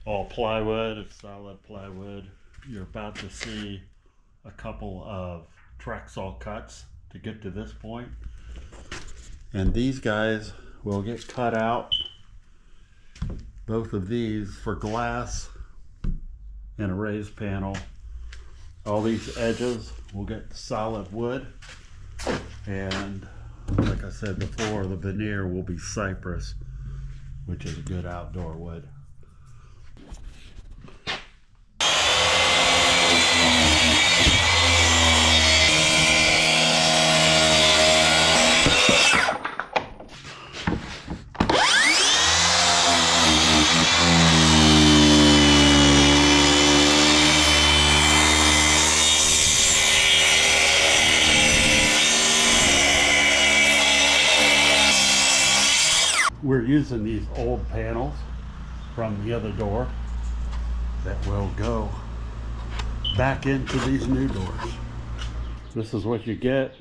all plywood. It's solid plywood. You're about to see a couple of track saw cuts to get to this point. And these guys will get cut out. Both of these for glass and a raised panel. All these edges will get solid wood. And like I said before, the veneer will be cypress, which is a good outdoor wood. We're using these old panels from the other door that will go back into these new doors. This is what you get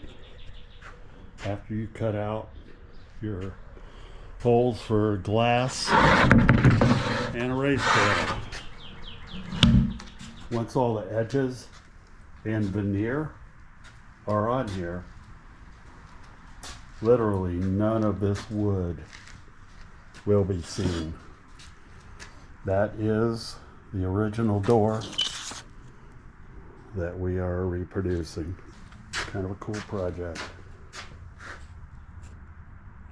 after you cut out your holes for glass and a raised panel. Once all the edges and veneer are on here, literally none of this wood will be seen. That is the original door that we are reproducing. Kind of a cool project.